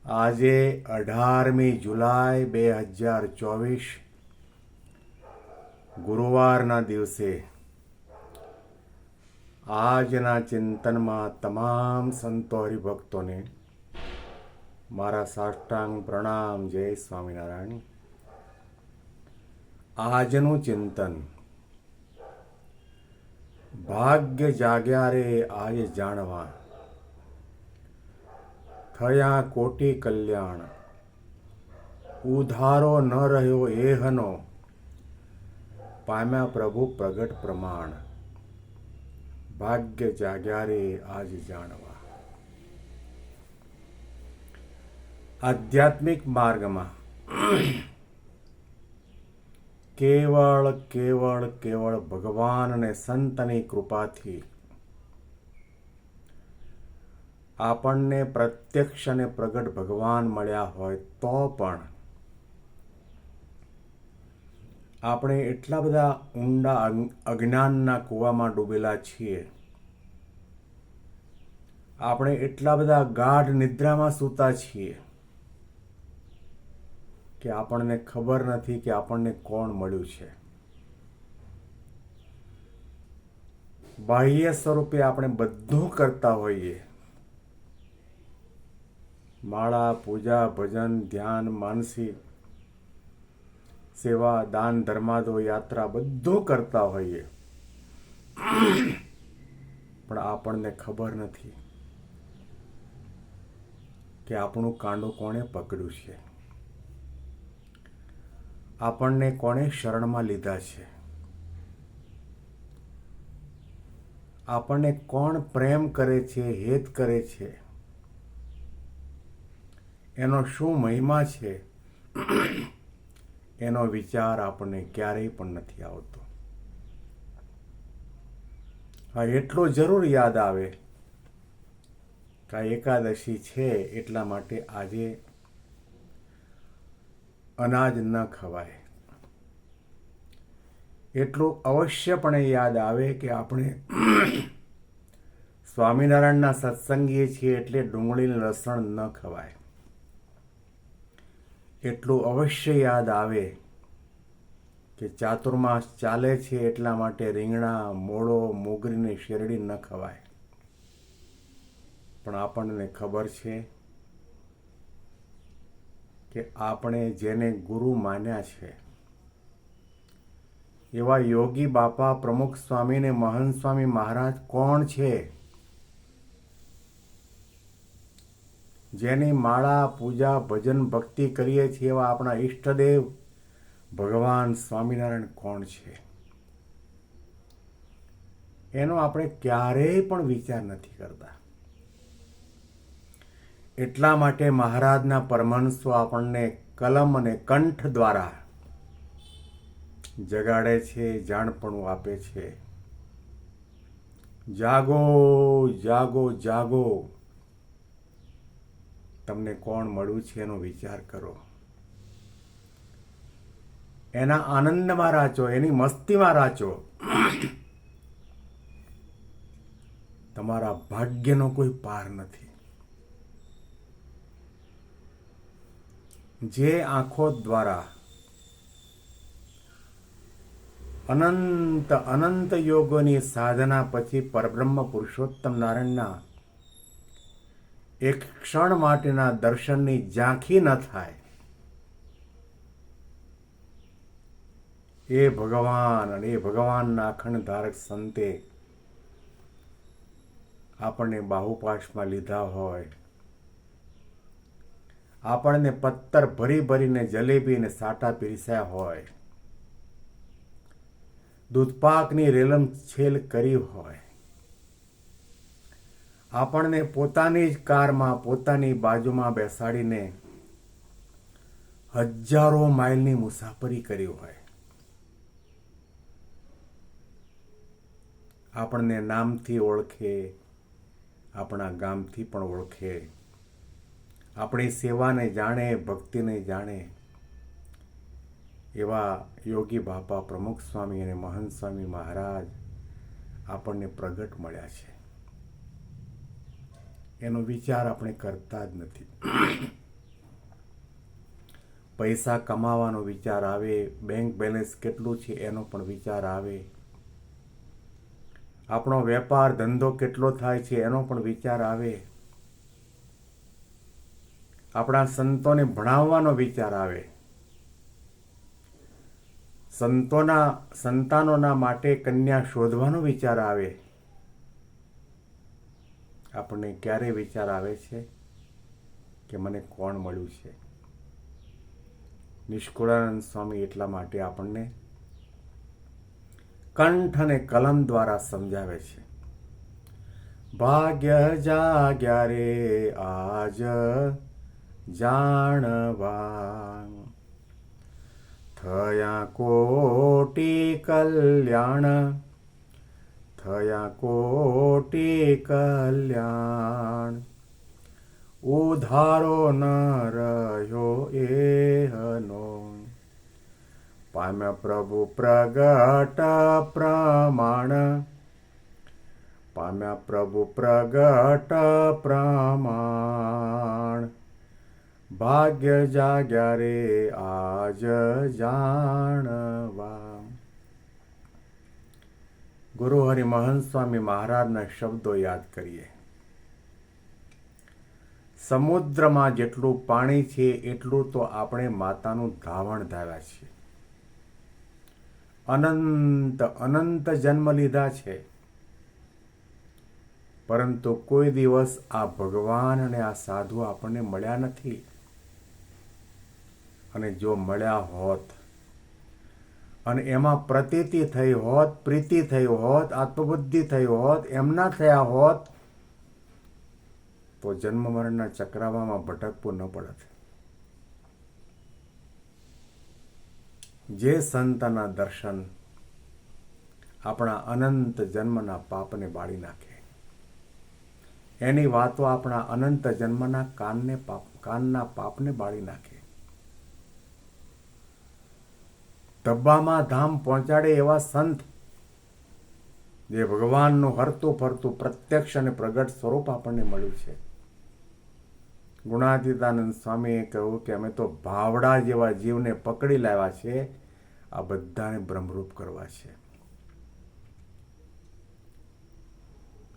આજે 18મી જુલાઈ 2024 ગુરુવારના દિવસે આજના ચિંતનમાં તમામ સંતો હરિભક્તોને મારા સાષ્ટાંગ પ્રણામ. જય સ્વામિનારાયણ. આજનું ચિંતન, ભાગ્ય જાગ્યા રે આજ જાણવા, થયા કોટી કલ્યાણ, ઉધારો ન રહ્યો એહનો, પામ્યા પ્રભુ પ્રગટ પ્રમાણ. ભાગ્ય જાગ્યા રે આજ જાણવા. આધ્યાત્મિક માર્ગમાં કેવળ કેવળ કેવળ ભગવાન અને સંતની કૃપાથી આપણને પ્રત્યક્ષ અને પ્રગટ ભગવાન મળ્યા હોય તો પણ આપણે એટલા બધા ઊંડા અજ્ઞાનના કૂવામાં ડૂબેલા છીએ, આપણે એટલા બધા ગાઢ નિદ્રામાં સૂતા છીએ કે આપણને ખબર નથી કે આપણને કોણ મળ્યું છે. બાહ્ય સ્વરૂપે આપણે બધું કરતા હોઈએ, માળા, પૂજા, ભજન, ધ્યાન, માનસી સેવા, દાન, ધર્માદો, યાત્રા બધું કરતા હોઈએ, પણ આપણને ખબર નથી કે આપણું કાંડું કોણે પકડ્યું છે, આપણને કોણે શરણમાં લીધા છે, આપણને કોણ પ્રેમ કરે છે, હેત કરે છે, એનો શું મહિમા છે, એનો વિચાર આપણને ક્યારેય પણ નથી આવતો. હા, એટલો જરૂર યાદ આવે કે એકાદશી છે એટલા માટે આજે અનાજ ન ખવાય. એટલું અવશ્યપણે યાદ આવે કે આપણે સ્વામિનારાયણના સત્સંગીએ છીએ એટલે ડુંગળી લસણ ન ખવાય. એટલું અવશ્ય યાદ આવે કે ચાતુર્માસ ચાલે છે એટલા માટે રીંગણા, મોળો, મોગરીને શેરડી ન ખવાય. પણ આપણને ખબર છે કે આપણે જેને ગુરુ માન્યા છે એવા યોગી બાપા, પ્રમુખ સ્વામી ને મહંત સ્વામી મહારાજ કોણ છે? જેની માળા, પૂજા, ભજન, ભક્તિ કરીએ છીએ એવા આપણા ઈષ્ટદેવ ભગવાન સ્વામિનારાયણ કોણ છે? એનો આપણે ક્યારેય પણ વિચાર નથી કરતા. એટલા માટે મહારાજના પરમહંસો આપણને કલમ અને કંઠ દ્વારા જગાડે છે, જાણપણું આપે છે. જાગો, જાગો, જાગો. તમને કોણ મળ્યું છે એનો વિચાર કરો. એના આનંદમાં રાચો, એની મસ્તીમાં રાચો. તમારા ભાગ્યનો કોઈ પાર નથી. જે આંખો દ્વારા અનંત અનંત યોગોની સાધના પછી પરબ્રહ્મ પુરુષોત્તમ નારાયણના એક ક્ષણ માટેના દર્શનની ઝાંખી ન થાય, એ ભગવાન અને એ ભગવાનના અખંડ ધારક સંતે આપણને બાહુપાશમાં લીધા હોય, આપણને પત્તર ભરી ભરીને જલેબી અને સાટા પીરસ્યા હોય, દૂધપાકની રેલમ છેલ કરી હોય, આપણને પોતાની જ કારમાં પોતાની બાજુમાં બેસાડીને હજારો માઇલની મુસાફરી કરી હોય, આપણને નામથી ઓળખે, આપણા ગામથી પણ ઓળખે, આપણી સેવાને જાણે, ભક્તિને જાણે એવા યોગી બાપા, પ્રમુખ સ્વામી અને મહંત સ્વામી મહારાજ આપણને પ્રગટ મળ્યા છે. એનો વિચાર આપણે કરતા જ નથી. પૈસા કમાવાનો વિચાર આવે, બેંક બેલેન્સ કેટલું છે એનો પણ વિચાર આવે, આપણો વેપાર ધંધો કેટલો થાય છે એનો પણ વિચાર આવે, આપણા સંતોને ભણાવવાનો વિચાર આવે, સંતાનોના માટે કન્યા શોધવાનો વિચાર આવે. આપણને ક્યારે વિચાર આવે છે કે મને કોણ મળ્યું છે? નિષ્કુળાનંદ સ્વામી એટલા માટે આપણને કંઠ અને કલમ દ્વારા સમજાવે છે. ભાગ્ય જાગ્યા રે આજ જાણવા, થયા કોટી કલ્યાણ, થયા કોટી કલ્યાણ, ઉધારો ન રહ્યો એહનો, પામ્યા પ્રભુ પ્રગટ પ્રમાણ, પામ્યા પ્રભુ પ્રગટ પ્રમાણ, ભાગ્ય જાગ્યા રે આજ જાણવા. ગુરુ હરિમહંત સ્વામી મહારાજના શબ્દો યાદ કરીએ. સમુદ્રમાં જેટલું પાણી છે એટલું તો આપણે માતાનું ધાવણ ધાવ્યા છે. અનંત અનંત જન્મ લીધા છે, પરંતુ કોઈ દિવસ આ ભગવાન અને આ સાધુ આપણને મળ્યા નથી. અને જો મળ્યા હોત અને એમાં પ્રતીતિ થઈ હોત, પ્રીતિ થઈ હોત, આત્મબુદ્ધિ થઈ હોત, એમના થયા હોત, તો જન્મ મરણના ચક્રાવામાં ભટકવું ન પડત. જે સંતના દર્શન આપણા અનંત જન્મના પાપને બાળી નાખે, એની વાતો આપણા અનંત જન્મના કાનના પાપને બાળી નાખે. ડબ્બામાં ધામ પહોંચાડે એવા સંત, જે ભગવાનનું હરતું ફરતું પ્રત્યક્ષ અને પ્રગટ સ્વરૂપ આપણને મળ્યું છે. ગુણાતીતાનંદ સ્વામીએ કહ્યું કે અમે તો ભાવડા જેવા જીવને પકડી લાવ્યા છે, આ બધાને બ્રહ્મરૂપ કરવા છે.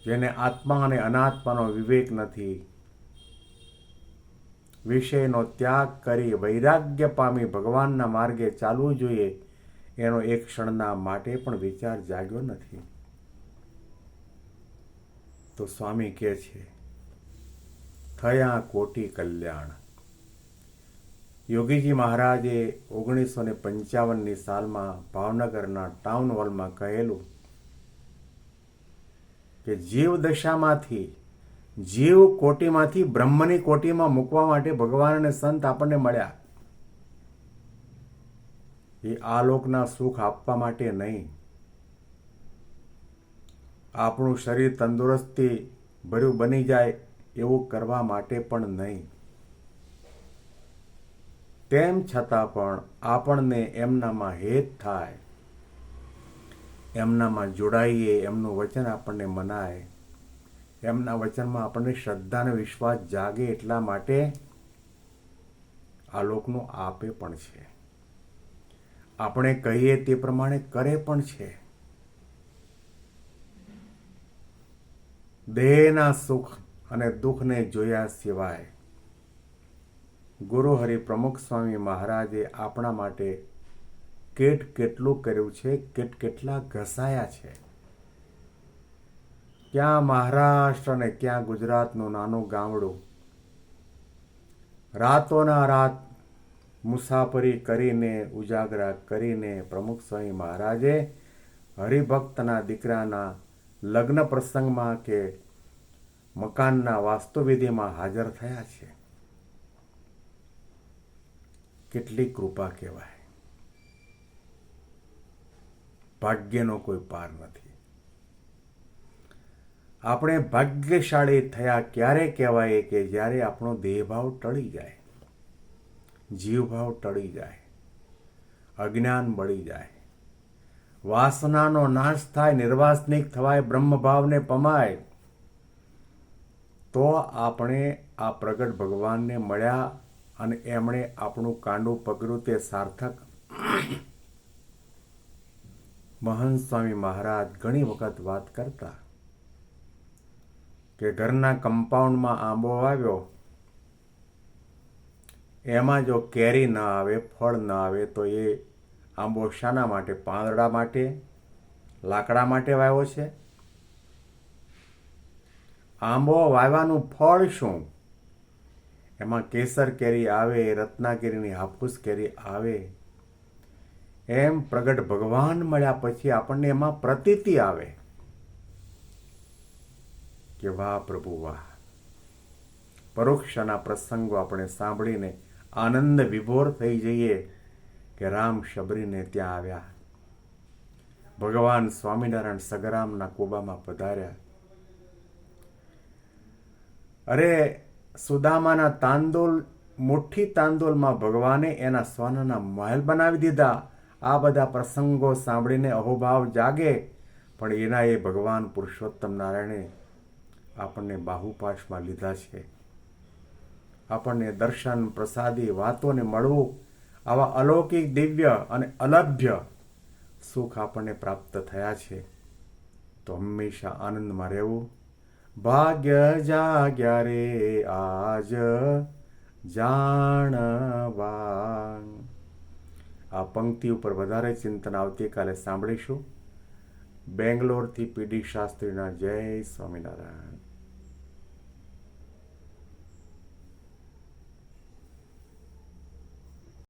જેને આત્મા અને અનાત્માનો વિવેક નથી, વિષયનો ત્યાગ કરી વૈરાગ્ય પામી ભગવાનના માર્ગે ચાલવું જોઈએ, એનો એક ક્ષણના માટે પણ વિચાર જાગ્યો નથી. તો સ્વામી કહે છે, થયા કોટી કલ્યાણ. યોગીજી મહારાજે 1955ની સાલમાં ભાવનગરના ટાઉન હોલમાં કહેલું કે જીવ દશામાંથી, જીવ કોટીમાંથી બ્રહ્મની કોટીમાં મૂકવા માટે ભગવાન અને સંત આપણને મળ્યા. એ આલોકના સુખ આપવા માટે નહીં, આપણું શરીર તંદુરસ્તી ભર્યું બની જાય એવું કરવા માટે પણ નહીં. તેમ છતાં પણ આપણને એમનામાં હેત થાય, એમનામાં જોડાઈએ, એમનું વચન આપણને મનાય, એમના વચનમાં આપણને શ્રદ્ધા અને વિશ્વાસ જાગે, એટલા માટે આ લોકનું આપે પણ છે. આપણે કહીએ તે પ્રમાણે કરે પણ છે. દેહના સુખ અને દુઃખને જોયા સિવાય ગુરુ હરિ પ્રમુખ સ્વામી મહારાજે આપણા માટે કેટલું કર્યું છે, કેટલા ઘસાયા છે. ક્યાં મહારાષ્ટ્ર અને ક્યાં ગુજરાતનું નાનું ગામડું, રાતોના રાત મુસાફરી કરીને, ઉજાગરા કરીને પ્રમુખ સ્વામી મહારાજે હરિભક્તના દીકરાના લગ્ન પ્રસંગમાં કે મકાનના વાસ્તુવિધિમાં હાજર થયા છે. કેટલી કૃપા કહેવાય. ભાગ્યનો કોઈ પાર નથી. આપણે ભાગ્યશાળી થયા ક્યારે કહેવાય કે જ્યારે આપણો દેહભાવ ટળી જાય, જીવભાવ ટળી જાય, અજ્ઞાન બળી જાય, વાસનાનો નાશ થાય, નિર્વાસનિક થવાય, બ્રહ્મભાવને પમાય, તો આપણે આ પ્રગટ ભગવાનને મળ્યા અને એમણે આપણું કાંડું પકડ્યું તે સાર્થક. મહંત સ્વામી મહારાજ ઘણી વખત વાત કરતા કે ઘરના કમ્પાઉન્ડમાં આંબો આવ્યો, એમાં જો કેરી ન આવે, ફળ ન આવે, તો એ આંબો શાના માટે? પાંદડા માટે, લાકડા માટે વાવ્યો છે? આંબો વાવવાનું ફળ શું? એમાં કેસર કેરી આવે, રત્નાગીરીની હાફૂસ કેરી આવે. એમ પ્રગટ ભગવાન મળ્યા પછી આપણને એમાં પ્રતીતિ આવે કે વાહ પ્રભુ વાહ. પરોક્ષના પ્રસંગો આપણે સાંભળીને આનંદ વિભોર થઈ જઈએ કે રામ શબરીને ત્યાં આવ્યા, ભગવાન સ્વામિનારાયણ સગરામના કોબામાં પધાર્યા. અરે સુદામાના તાંદુલ, મુઠ્ઠી તાંદુલમાં ભગવાને એના સોનાના મહેલ બનાવી દીધા. આ બધા પ્રસંગો સાંભળીને અહોભાવ જાગે, પણ એના એ ભગવાન પુરુષોત્તમ નારાયણે આપણને બાહુપાશમાં લીધા છે. આપણને દર્શન, પ્રસાદી, વાતોને મળવું, આવા અલૌકિક, દિવ્ય અને અલભ્ય સુખ આપણને પ્રાપ્ત થયા છે. તો હંમેશા આનંદમાં રહેવું. ભાગ્ય જાગ્યા રે આજ જાણવા. આ પંક્તિ ઉપર વધારે ચિંતન આવતીકાલે સાંભળીશું. બેંગ્લોરથી પીડી શાસ્ત્રીના જય સ્વામિનારાયણ.